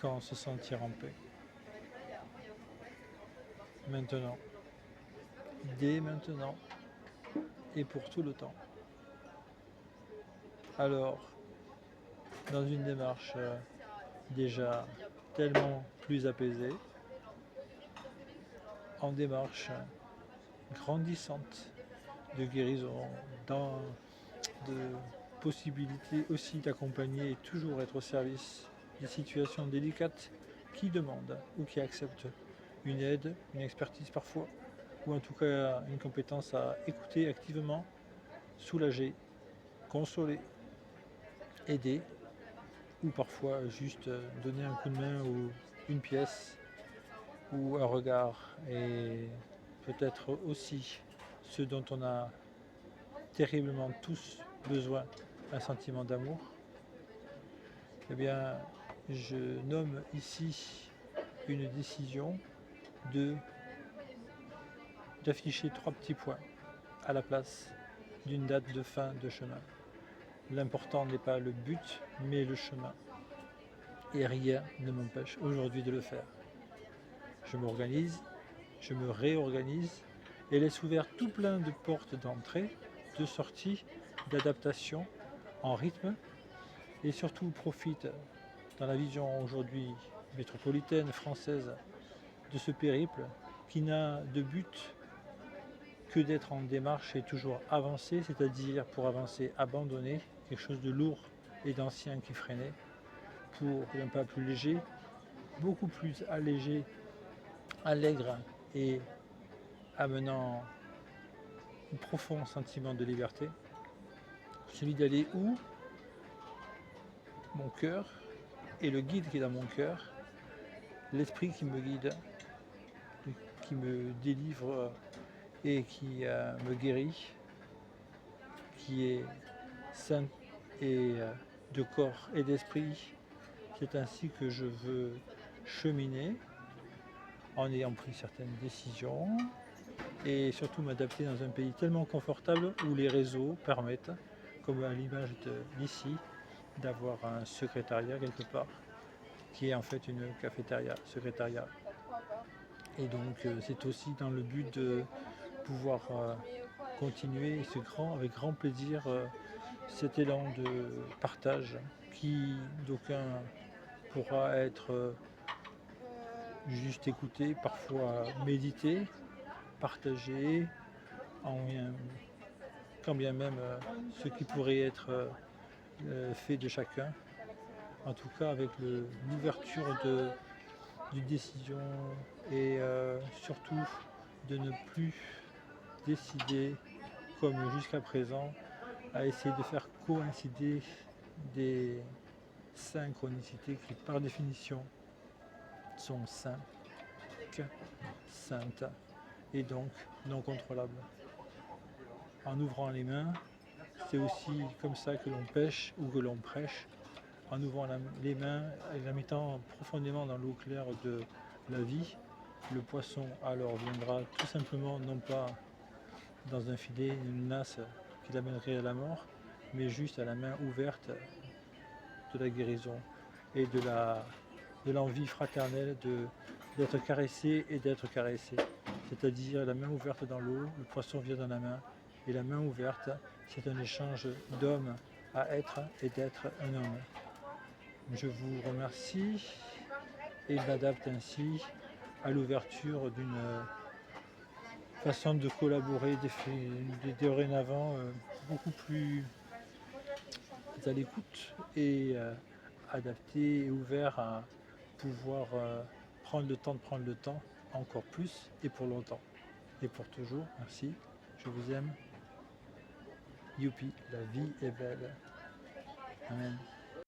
Quand se sentir en paix. Maintenant, dès maintenant et pour tout le temps. Alors, dans une démarche déjà tellement plus apaisée, en démarche grandissante de guérison, de possibilité aussi d'accompagner et toujours être au service des situations délicates qui demandent ou qui acceptent une aide, une expertise parfois, ou en tout cas une compétence à écouter activement, soulager, consoler, aider, ou parfois juste donner un coup de main ou une pièce ou un regard, et peut-être aussi ce dont on a terriblement tous besoin, un sentiment d'amour. Eh bien, je nomme ici une décision d'afficher 3 petits points à la place d'une date de fin de chemin. L'important n'est pas le but, mais le chemin. Et rien ne m'empêche aujourd'hui de le faire. Je m'organise, je me réorganise et laisse ouvert tout plein de portes d'entrée, de sortie, d'adaptation en rythme, et surtout profite, dans la vision aujourd'hui métropolitaine française, de ce périple qui n'a de but que d'être en démarche et toujours avancer, c'est-à-dire pour avancer abandonner quelque chose de lourd et d'ancien qui freinait, pour un pas plus léger, beaucoup plus allégé, allègre et amenant un profond sentiment de liberté, celui d'aller où mon cœur et le guide qui est dans mon cœur, l'esprit qui me guide, qui me délivre et qui me guérit, qui est sain et de corps et d'esprit. C'est ainsi que je veux cheminer en ayant pris certaines décisions et surtout m'adapter dans un pays tellement confortable où les réseaux permettent, comme à l'image d'ici, d'avoir un secrétariat quelque part qui est en fait une cafétéria, secrétariat. Et donc c'est aussi dans le but de pouvoir continuer avec grand plaisir cet élan de partage qui d'aucuns pourra être juste écouté, parfois médité, partagé, quand bien même ce qui pourrait être fait de chacun, en tout cas avec l'ouverture d'une décision et surtout de ne plus décider comme jusqu'à présent à essayer de faire coïncider des synchronicités qui par définition sont cinq, saintes et donc non contrôlables. En ouvrant les mains, c'est aussi comme ça que l'on pêche ou que l'on prêche, en ouvrant les mains et la mettant profondément dans l'eau claire de la vie. Le poisson alors viendra tout simplement non pas dans un filet, une nasse qui l'amènerait à la mort, mais juste à la main ouverte de la guérison et de l'envie fraternelle d'être caressé et d'être caressé. C'est-à-dire la main ouverte dans l'eau, le poisson vient dans la main, et la main ouverte, c'est un échange d'homme à être et d'être un homme. Je vous remercie et m'adapte ainsi à l'ouverture d'une façon de collaborer dorénavant beaucoup plus à l'écoute et adapté et ouvert à pouvoir prendre le temps de prendre le temps encore plus et pour longtemps et pour toujours. Merci, je vous aime. Youpi, la vie est belle. Amen.